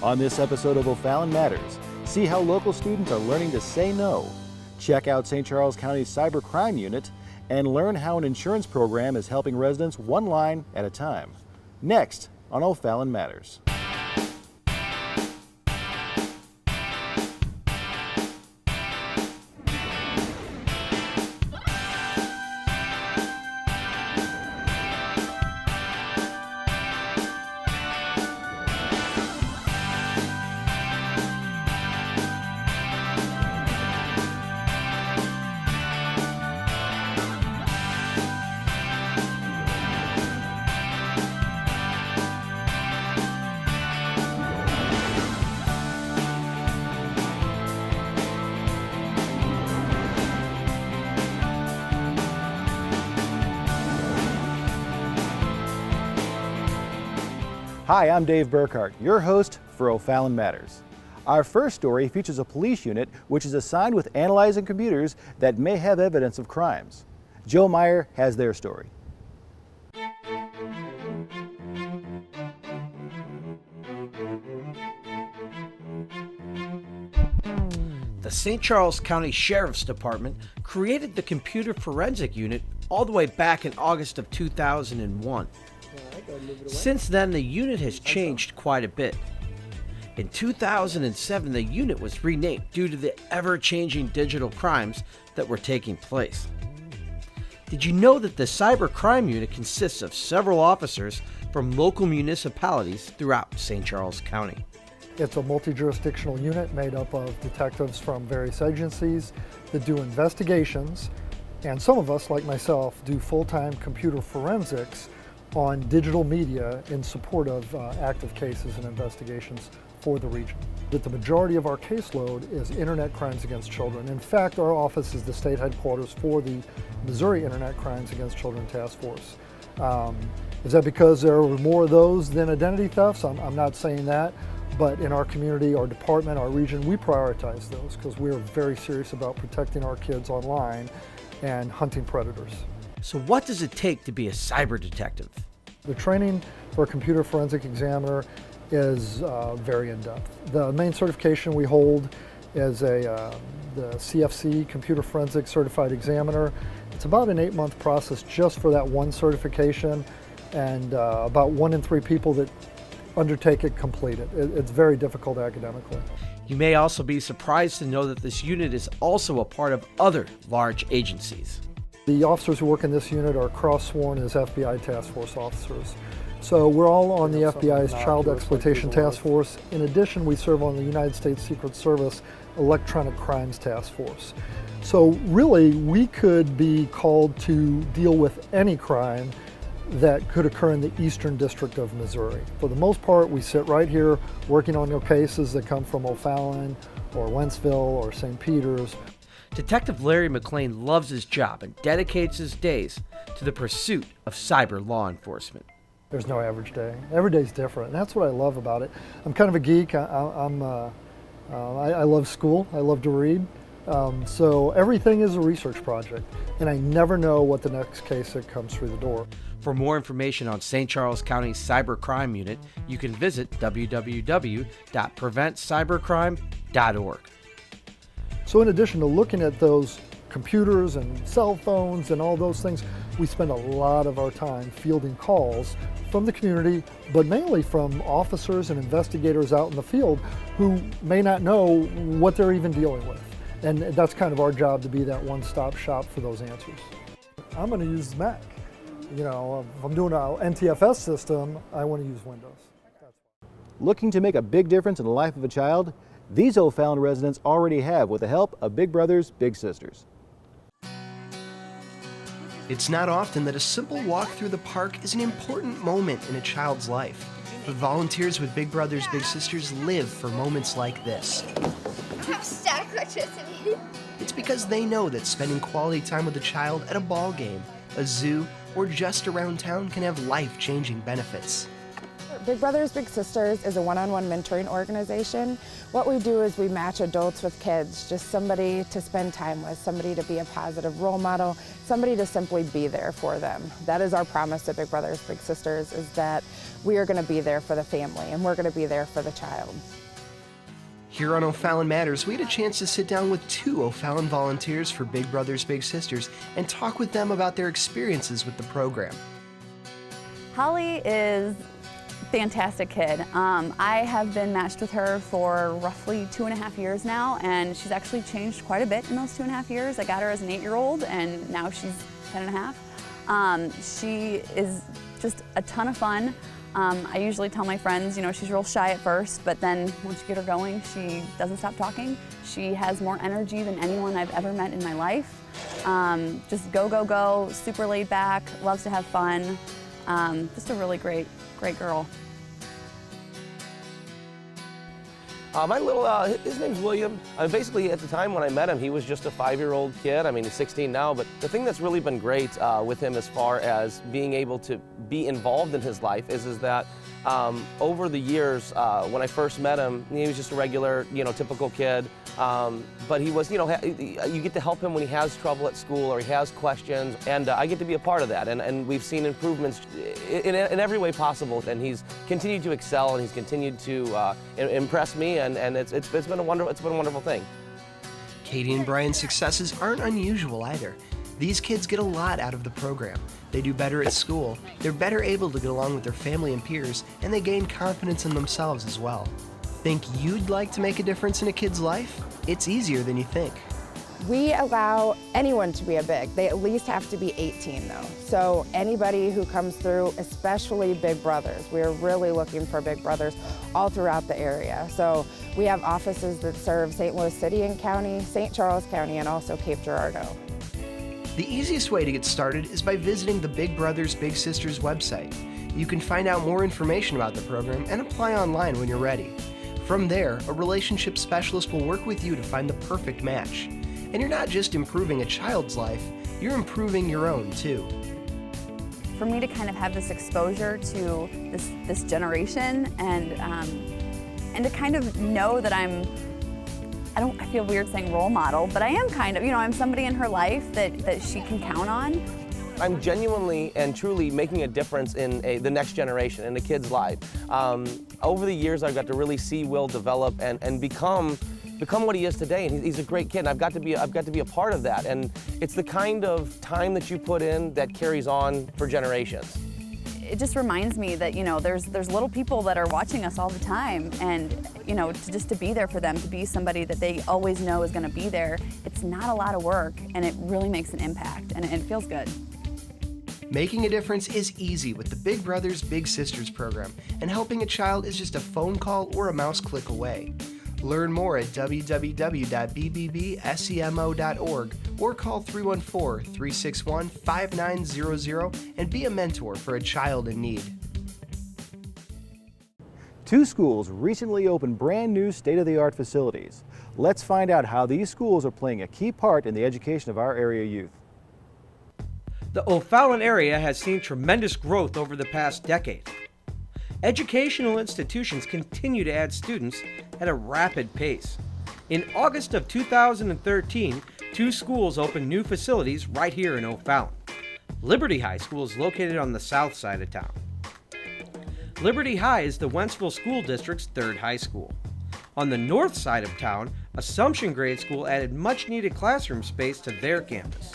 On this episode of O'Fallon Matters, see how local students are learning to say no, check out St. Charles County's cybercrime unit, and learn how an insurance program is helping residents one line at a time. Next on O'Fallon Matters. Hi, I'm Dave Burkhart, your host for O'Fallon Matters. Our first story features a police unit which is assigned with analyzing computers that may have evidence of crimes. Joe Meyer has their story. The St. Charles County Sheriff's Department created the Computer Forensic Unit all the way back in August of 2001. Since then, the unit has changed quite a bit. In 2007, the unit was renamed due to the ever-changing digital crimes that were taking place. Did you know that the cybercrime unit consists of several officers from local municipalities throughout St. Charles County? It's a multi-jurisdictional unit made up of detectives from various agencies that do investigations, and some of us, like myself, do full-time computer forensics on digital media in support of active cases and investigations for the region. But the majority of our caseload is internet crimes against children. In fact, our office is the state headquarters for the Missouri Internet Crimes Against Children Task Force. Is that because there are more of those than identity thefts? I'm not saying that, but in our community, our department, our region, we prioritize those because we're very serious about protecting our kids online and hunting predators. So what does it take to be a cyber detective? The training for a computer forensic examiner is very in-depth. The main certification we hold is the CFC, Computer Forensic Certified Examiner. It's about an 8-month process just for that one certification, and about 1 in 3 people that undertake it complete it. It's very difficult academically. You may also be surprised to know that this unit is also a part of other large agencies. The officers who work in this unit are cross-sworn as FBI task force officers. So we're all on the FBI's Child Exploitation Task Force. In addition, we serve on the United States Secret Service Electronic Crimes Task Force. So really, we could be called to deal with any crime that could occur in the Eastern District of Missouri. For the most part, we sit right here working on your cases that come from O'Fallon or Wentzville or St. Peters. Detective Larry McLean loves his job and dedicates his days to the pursuit of cyber law enforcement. There's no average day. Every day's different, and that's what I love about it. I'm kind of a geek. I love school. I love to read. So everything is a research project, and I never know what the next case that comes through the door. For more information on St. Charles County's Cybercrime Unit, you can visit www.preventcybercrime.org. So in addition to looking at those computers and cell phones and all those things, we spend a lot of our time fielding calls from the community, but mainly from officers and investigators out in the field who may not know what they're even dealing with. And that's kind of our job, to be that one-stop shop for those answers. I'm going to use Mac. You know, if I'm doing an NTFS system, I want to use Windows. Looking to make a big difference in the life of a child? These O'Fallon residents already have with the help of Big Brothers Big Sisters. It's not often that a simple walk through the park is an important moment in a child's life. But volunteers with Big Brothers Big Sisters live for moments like this. Have static electricity. It's because they know that spending quality time with a child at a ball game, a zoo, or just around town can have life-changing benefits. Big Brothers Big Sisters is a one-on-one mentoring organization. What we do is we match adults with kids, just somebody to spend time with, somebody to be a positive role model, somebody to simply be there for them. That is our promise at Big Brothers Big Sisters, is that we are going to be there for the family and we're going to be there for the child. Here on O'Fallon Matters, we had a chance to sit down with 2 O'Fallon volunteers for Big Brothers Big Sisters and talk with them about their experiences with the program. Holly is a fantastic kid. I have been matched with her for roughly 2.5 years now, and she's actually changed quite a bit in those 2.5 years. I got her as an 8-year-old, and now she's 10.5. She is just a ton of fun. I usually tell my friends, you know, she's real shy at first, but then once you get her going, she doesn't stop talking. She has more energy than anyone I've ever met in my life. Just go, go, go, super laid back, loves to have fun. Just a really great girl. His name's William. Basically, at the time when I met him, he was just a 5-year-old kid. I mean, he's 16 now, but the thing that's really been great with him as far as being able to be involved in his life is that over the years, when I first met him, he was just a regular, typical kid. But he was, you get to help him when he has trouble at school or he has questions, and I get to be a part of that. And we've seen improvements in every way possible, and he's continued to excel and he's continued to impress me, and it's been a wonderful thing. Katie and Brian's successes aren't unusual either. These kids get a lot out of the program. They do better at school, they're better able to get along with their family and peers, and they gain confidence in themselves as well. Think you'd like to make a difference in a kid's life? It's easier than you think. We allow anyone to be a big. They at least have to be 18 though. So anybody who comes through, especially Big Brothers, we're really looking for Big Brothers all throughout the area. So we have offices that serve St. Louis City and County, St. Charles County, and also Cape Girardeau. The easiest way to get started is by visiting the Big Brothers Big Sisters website. You can find out more information about the program and apply online when you're ready. From there, a relationship specialist will work with you to find the perfect match. And you're not just improving a child's life, you're improving your own too. For me to kind of have this exposure to this generation and to kind of know that I feel weird saying role model, but I am kind of, I'm somebody in her life that she can count on. I'm genuinely and truly making a difference in the next generation, in a kid's life. Over the years, I've got to really see Will develop and become what he is today, and he's a great kid, and I've got to be a part of that. And it's the kind of time that you put in that carries on for generations. It just reminds me that, there's little people that are watching us all the time, and, to be there for them, to be somebody that they always know is going to be there, it's not a lot of work, and it really makes an impact, and it feels good. Making a difference is easy with the Big Brothers Big Sisters program, and helping a child is just a phone call or a mouse click away. Learn more at www.bbbsemo.org or call 314-361-5900 and be a mentor for a child in need. 2 schools recently opened brand new state-of-the-art facilities. Let's find out how these schools are playing a key part in the education of our area youth. The O'Fallon area has seen tremendous growth over the past decade. Educational institutions continue to add students at a rapid pace. In August of 2013, 2 schools opened new facilities right here in O'Fallon. Liberty High School is located on the south side of town. Liberty High is the Wentzville School District's 3rd high school. On the north side of town, Assumption Grade School added much-needed classroom space to their campus.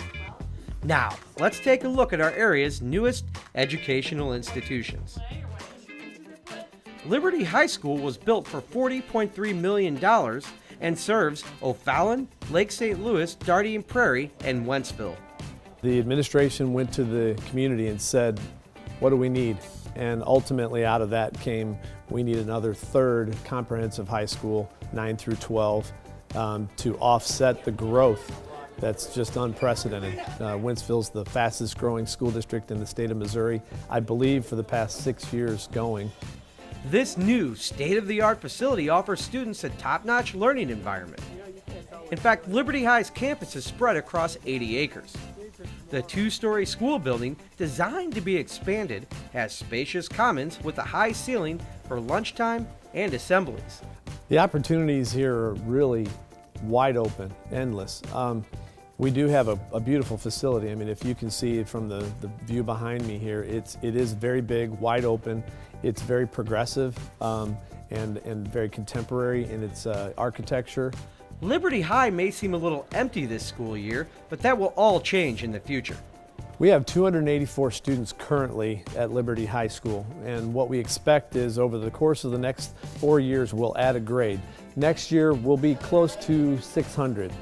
Now, let's take a look at our area's newest educational institutions. Liberty High School was built for $40.3 million and serves O'Fallon, Lake St. Louis, Darien Prairie, and Wentzville. The administration went to the community and said, what do we need? And ultimately out of that came, we need another 3rd comprehensive high school, 9 through 12, to offset the growth that's just unprecedented. Wentzville's the fastest growing school district in the state of Missouri, I believe for the past 6 years going. This new state-of-the-art facility offers students a top-notch learning environment. In fact, Liberty High's campus is spread across 80 acres. The two-story school building, designed to be expanded, has spacious commons with a high ceiling for lunchtime and assemblies. The opportunities here are really wide open, endless. We do have a beautiful facility. I mean, if you can see it from the view behind me here, it is very big, wide open. It's very progressive and very contemporary in its architecture. Liberty High may seem a little empty this school year, but that will all change in the future. We have 284 students currently at Liberty High School, and what we expect is over the course of the next 4 years we'll add a grade. Next year we'll be close to 600.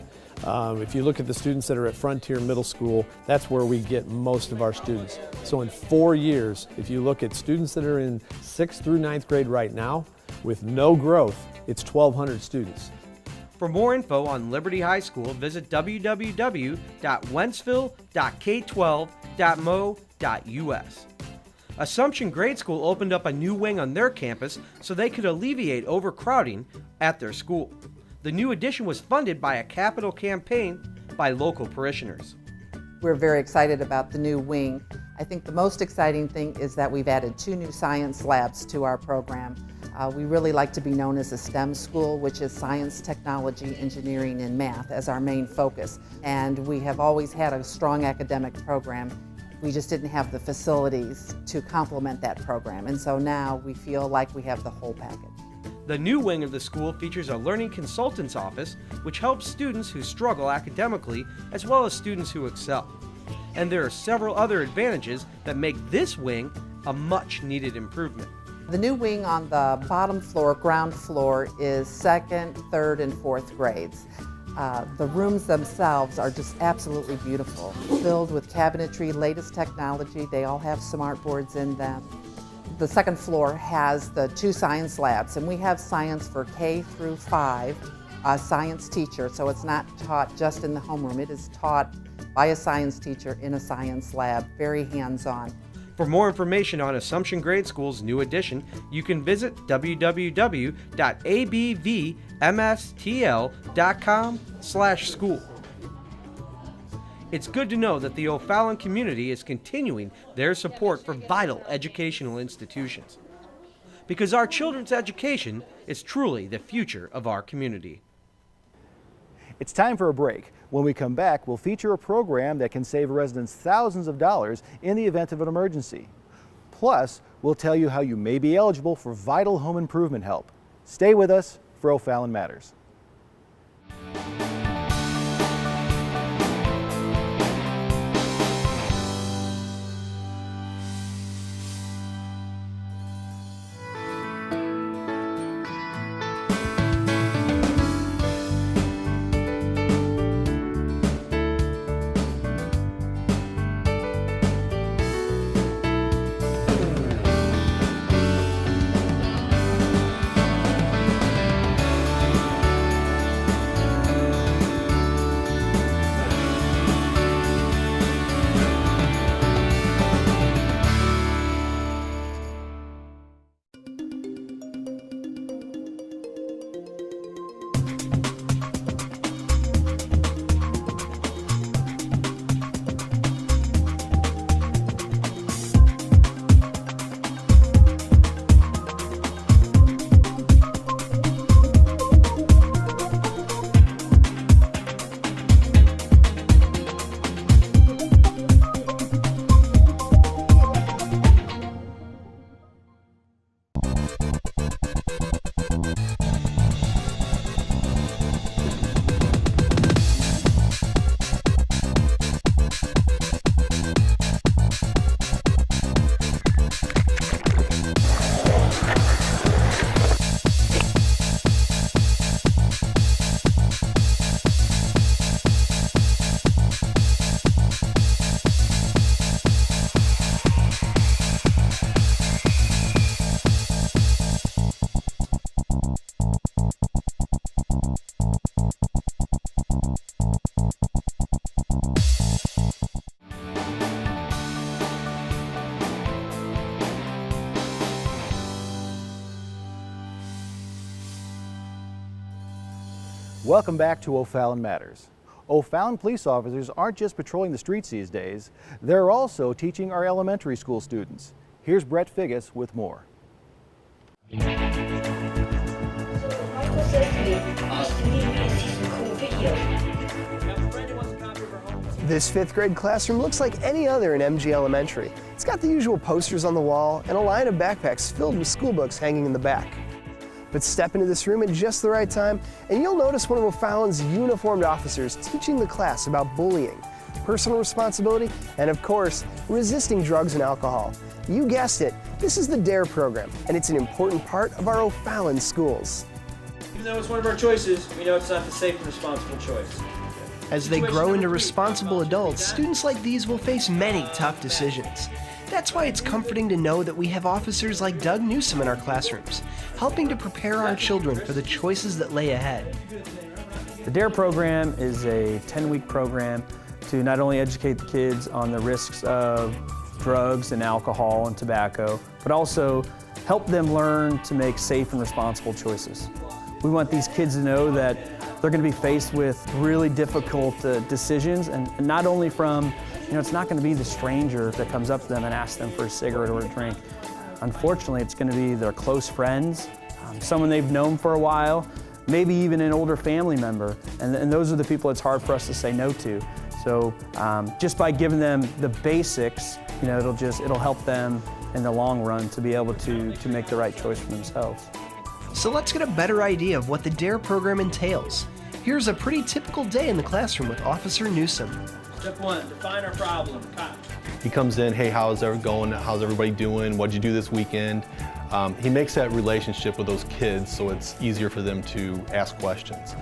If you look at the students that are at Frontier Middle School, that's where we get most of our students. So in 4 years, if you look at students that are in 6th through 9th grade right now, with no growth, it's 1,200 students. For more info on Liberty High School, visit www.wentzville.k12.mo.us. Assumption Grade School opened up a new wing on their campus so they could alleviate overcrowding at their school. The new addition was funded by a capital campaign by local parishioners. We're very excited about the new wing. I think the most exciting thing is that we've added 2 new science labs to our program. We really like to be known as a STEM school, which is science, technology, engineering, and math as our main focus. And we have always had a strong academic program. We just didn't have the facilities to complement that program. And so now we feel like we have the whole package. The new wing of the school features a learning consultant's office, which helps students who struggle academically as well as students who excel. And there are several other advantages that make this wing a much needed improvement. The new wing on the bottom floor, ground floor, is 2nd, 3rd, and 4th grades. The rooms themselves are just absolutely beautiful, filled with cabinetry, latest technology. They all have smart boards in them. The 2nd floor has the 2 science labs, and we have science for K through 5, a science teacher, so it's not taught just in the homeroom. It is taught by a science teacher in a science lab, very hands-on. For more information on Assumption Grade School's new addition, you can visit www.abvmstl.com/school. It's good to know that the O'Fallon community is continuing their support for vital educational institutions, because our children's education is truly the future of our community. It's time for a break. When we come back, we'll feature a program that can save residents thousands of dollars in the event of an emergency. Plus, we'll tell you how you may be eligible for vital home improvement help. Stay with us for O'Fallon Matters. Welcome back to O'Fallon Matters. O'Fallon police officers aren't just patrolling the streets these days, they're also teaching our elementary school students. Here's Brett Figgis with more. This 5th grade classroom looks like any other in MG Elementary. It's got the usual posters on the wall and a line of backpacks filled with school books hanging in the back. But step into this room at just the right time and you'll notice one of O'Fallon's uniformed officers teaching the class about bullying, personal responsibility, and of course, resisting drugs and alcohol. You guessed it, this is the DARE program, and it's an important part of our O'Fallon schools. Even though it's one of our choices, we know it's not the safe and responsible choice. As they grow into responsible adults, students like these will face many tough decisions. That's why it's comforting to know that we have officers like Doug Newsom in our classrooms, helping to prepare our children for the choices that lay ahead. The DARE program is a 10-week program to not only educate the kids on the risks of drugs and alcohol and tobacco, but also help them learn to make safe and responsible choices. We want these kids to know that they're going to be faced with really difficult decisions, and not only from, it's not going to be the stranger that comes up to them and asks them for a cigarette or a drink. Unfortunately, it's going to be their close friends, someone they've known for a while, maybe even an older family member, and those are the people it's hard for us to say no to. So just by giving them the basics, it'll help them in the long run to be able to make the right choice for themselves. So let's get a better idea of what the DARE program entails. Here's a pretty typical day in the classroom with Officer Newsom. Step 1, define our problem. Cop. He comes in, hey, how's it going? How's everybody doing? What'd you do this weekend? He makes that relationship with those kids so it's easier for them to ask questions.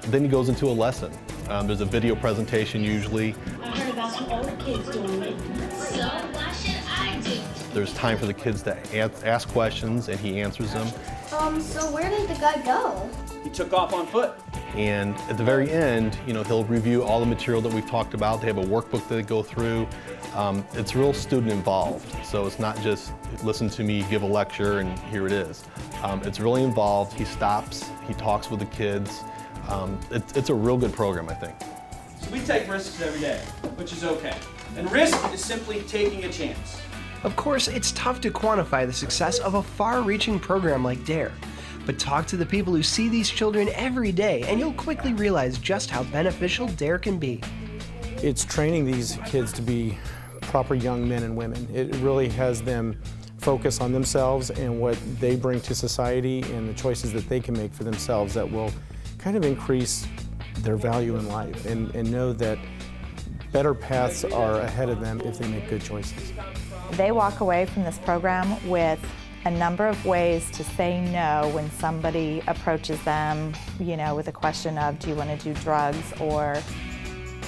Then he goes into a lesson. There's a video presentation usually. I heard about some older kids doing it. So why should I do it? There's time for the kids to ask questions and he answers them. So where did the guy go? He took off on foot. And at the very end, he'll review all the material that we've talked about. They have a workbook that they go through. It's real student involved. So it's not just listen to me give a lecture and here it is. It's really involved. He stops, he talks with the kids. It's a real good program, I think. So we take risks every day, which is okay. And risk is simply taking a chance. Of course, it's tough to quantify the success of a far-reaching program like DARE. But talk to the people who see these children every day and you'll quickly realize just how beneficial DARE can be. It's training these kids to be proper young men and women. It really has them focus on themselves and what they bring to society and the choices that they can make for themselves that will kind of increase their value in life and know that better paths are ahead of them if they make good choices. They walk away from this program with a number of ways to say no when somebody approaches them, with a question of, do you want to do drugs, or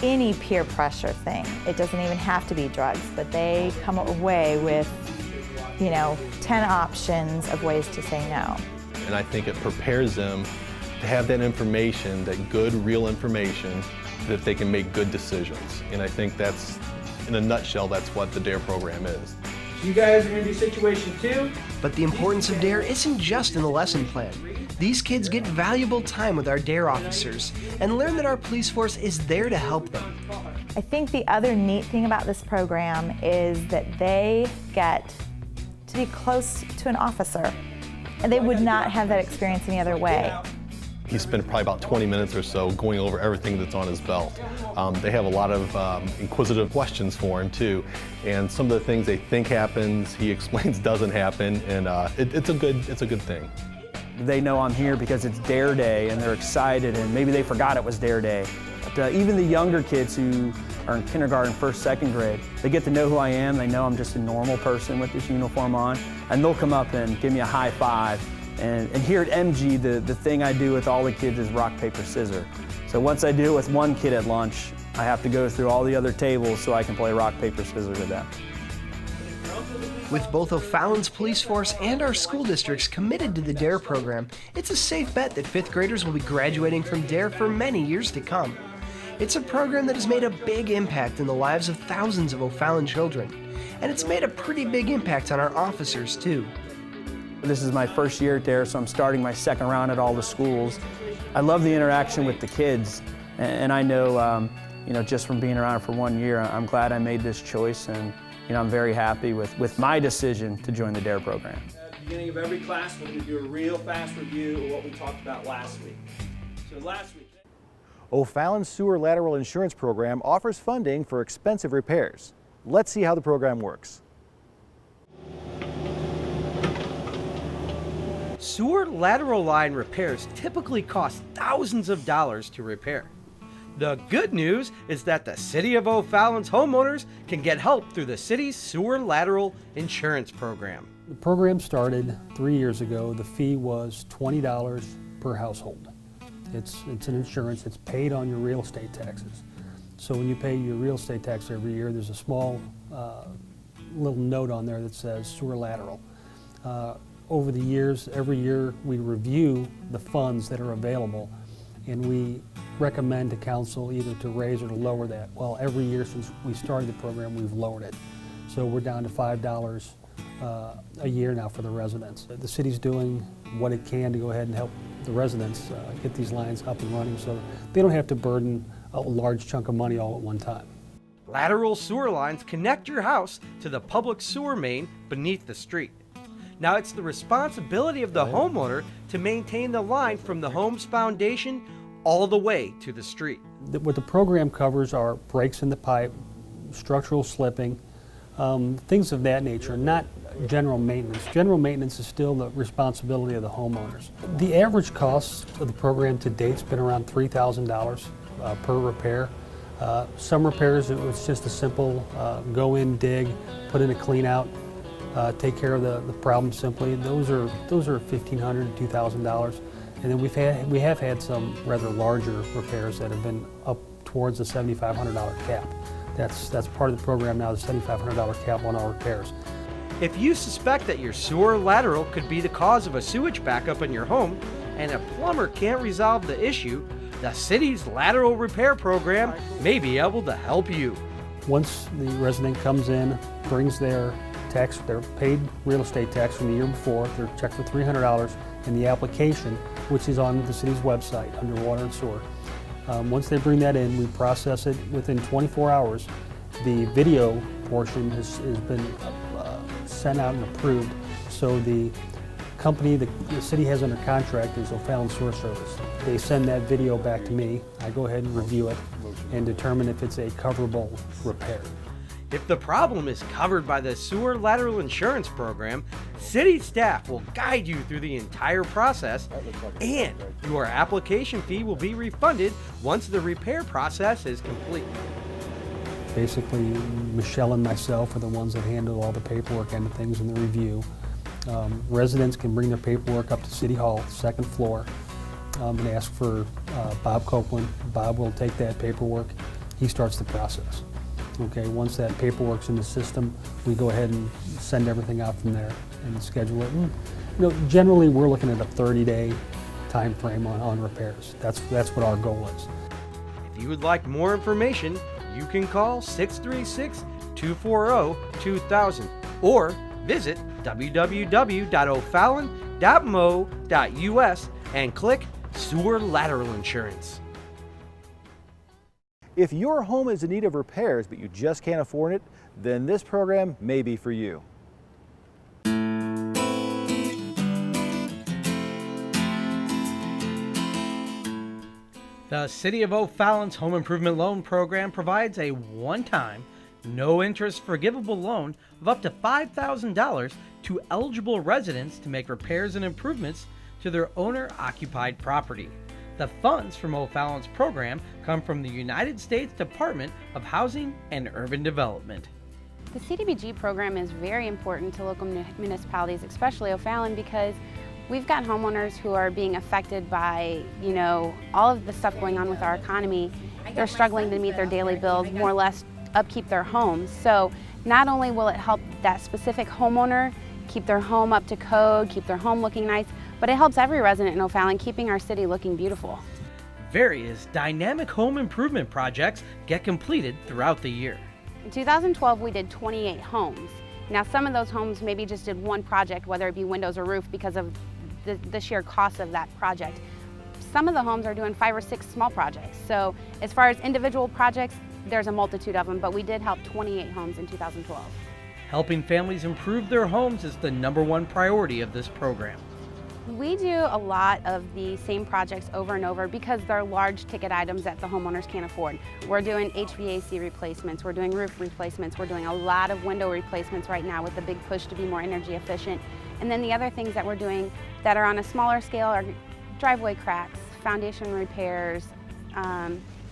any peer pressure thing. It doesn't even have to be drugs, but they come away with, 10 options of ways to say no. And I think it prepares them to have that information, that good, real information, that they can make good decisions. And I think that's, in a nutshell, that's what the DARE program is. You guys are going to do situation 2. But the importance of DARE isn't just in the lesson plan. These kids get valuable time with our DARE officers and learn that our police force is there to help them. I think the other neat thing about this program is that they get to be close to an officer, and they would not have that experience any other way. He spent probably about 20 minutes or so going over everything that's on his belt. They have a lot of inquisitive questions for him too, and some of the things they think happens, he explains doesn't happen, and it's a good thing. They know I'm here because it's DARE Day and they're excited, and maybe they forgot it was DARE Day. But even the younger kids who are in kindergarten, 1st, 2nd grade, they get to know who I am. They know I'm just a normal person with this uniform on, and they'll come up and give me a high five. And here at MG, the thing I do with all the kids is rock, paper, scissors. So once I do it with one kid at lunch, I have to go through all the other tables so I can play rock, paper, scissors with them. With both O'Fallon's police force and our school districts committed to the DARE program, it's a safe bet that 5th graders will be graduating from DARE for many years to come. It's a program that has made a big impact in the lives of thousands of O'Fallon children, and it's made a pretty big impact on our officers too. This is my first year at DARE, so I'm starting my 2nd round at all the schools. I love the interaction with the kids, and I know, you know, just from being around for 1 year, I'm glad I made this choice, and you know, I'm very happy with my decision to join the DARE program. At the beginning of every class, we're going to do a real fast review of what we talked about last week. So last week, O'Fallon's Sewer Lateral Insurance Program offers funding for expensive repairs. Let's see how the program works. Sewer lateral line repairs typically cost thousands of dollars to repair. The good news is that the City of O'Fallon's homeowners can get help through the city's Sewer Lateral Insurance Program. The program started 3 years ago. The fee was $20 per household. It's an insurance. It's paid on your real estate taxes. So when you pay your real estate tax every year, there's a small little note on there that says Sewer Lateral. Over the years, every year we review the funds that are available, and we recommend to council either to raise or to lower that. Well, every year since we started the program, we've lowered it. So we're down to $5 a year now for the residents. The city's doing what it can to go ahead and help the residents get these lines up and running so they don't have to burden a large chunk of money all at one time. Lateral sewer lines connect your house to the public sewer main beneath the street. Now it's the responsibility of the homeowner to maintain the line from the home's foundation all the way to the street. What the program covers are breaks in the pipe, structural slipping, things of that nature, not general maintenance. General maintenance is still the responsibility of the homeowners. The average cost of the program to date has been around $3,000 per repair. Some repairs, it was just a simple go in, dig, put in a clean out, take care of the problem simply. Those are $1,500 to $2,000. And then we have had some rather larger repairs that have been up towards the $7,500 cap. That's part of the program now, the $7,500 cap on all repairs. If you suspect that your sewer lateral could be the cause of a sewage backup in your home and a plumber can't resolve the issue, the city's lateral repair program may be able to help you. Once the resident comes in, brings their tax, their paid real estate tax from the year before, they're checked for $300 in the application, which is on the city's website under water and sewer. Once they bring that in, we process it within 24 hours. The video portion has been sent out and approved. So the company the city has under contract is O'Fallon Sewer Service. They send that video back to me. I go ahead and review it and determine if it's a coverable repair. If the problem is covered by the Sewer Lateral Insurance Program, city staff will guide you through the entire process, and your application fee will be refunded once the repair process is complete. Basically, Michelle and myself are the ones that handle all the paperwork and the things in the review. Residents can bring their paperwork up to City Hall, second floor, and ask for Bob Copeland. Bob will take that paperwork. He starts the process. Okay, once that paperwork's in the system, we go ahead and send everything out from there and schedule it. And, you know, generally, we're looking at a 30-day time frame on repairs. That's what our goal is. If you would like more information, you can call 636-240-2000 or visit www.ofallon.mo.us and click Sewer Lateral Insurance. If your home is in need of repairs but you just can't afford it, then this program may be for you. The City of O'Fallon's Home Improvement Loan Program provides a one-time, no-interest forgivable loan of up to $5,000 to eligible residents to make repairs and improvements to their owner-occupied property. The funds from O'Fallon's program come from the United States Department of Housing and Urban Development. The CDBG program is very important to local municipalities, especially O'Fallon, because we've got homeowners who are being affected by, you know, all of the stuff going on with our economy. They're struggling to meet their daily bills, more or less upkeep their homes. So not only will it help that specific homeowner keep their home up to code, keep their home looking nice, but it helps every resident in O'Fallon, keeping our city looking beautiful. Various dynamic home improvement projects get completed throughout the year. In 2012, we did 28 homes. Now, some of those homes maybe just did one project, whether it be windows or roof, because of the sheer cost of that project. some of the homes are doing 5 or 6 small projects. So as far as individual projects, there's a multitude of them, but we did help 28 homes in 2012. Helping families improve their homes is the #1 priority of this program. We do a lot of the same projects over and over because they're large ticket items that the homeowners can't afford. We're doing HVAC replacements, we're doing roof replacements, we're doing a lot of window replacements right now with the big push to be more energy efficient. And then the other things that we're doing that are on a smaller scale are driveway cracks, foundation repairs,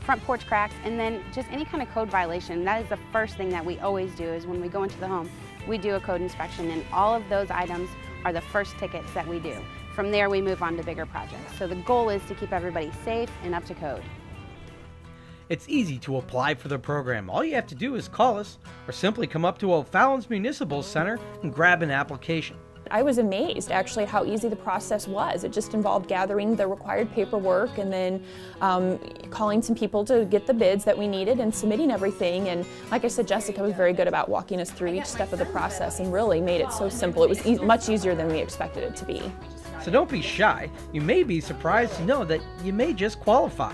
front porch cracks, and then just any kind of code violation. That is the first thing that we always do is when we go into the home, we do a code inspection, and all of those items are the first tickets that we do. From there, we move on to bigger projects. So the goal is to keep everybody safe and up to code. It's easy to apply for the program. All you have to do is call us or simply come up to O'Fallon's Municipal Center and grab an application. I was amazed actually at how easy the process was. It just involved gathering the required paperwork and then calling some people to get the bids that we needed and submitting everything. And like I said, Jessica was very good about walking us through each step of the process and really made it so simple. It was much easier than we expected it to be. So don't be shy. You may be surprised to know that you may just qualify.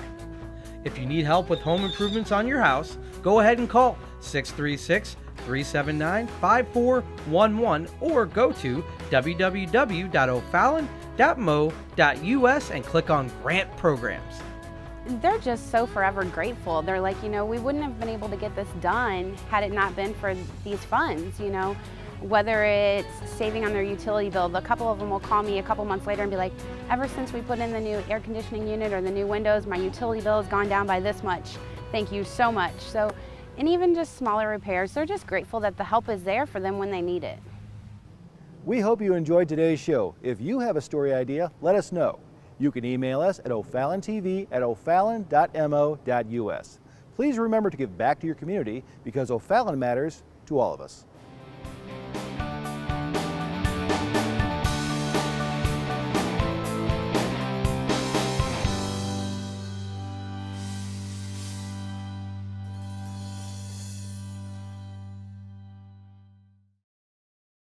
If you need help with home improvements on your house, go ahead and call 636-379-5411 or go to www.ofallon.mo.us and click on Grant Programs. They're just so forever grateful. They're like, you know, we wouldn't have been able to get this done had it not been for these funds, you know. Whether it's saving on their utility bill, a couple of them will call me a couple months later and be like, ever since we put in the new air conditioning unit or the new windows, my utility bill has gone down by this much. Thank you so much. So, and even just smaller repairs, they're just grateful that the help is there for them when they need it. We hope you enjoyed today's show. If you have a story idea, let us know. You can email us at OFallonTV@ofallon.mo.us. Please remember to give back to your community because O'Fallon matters to all of us.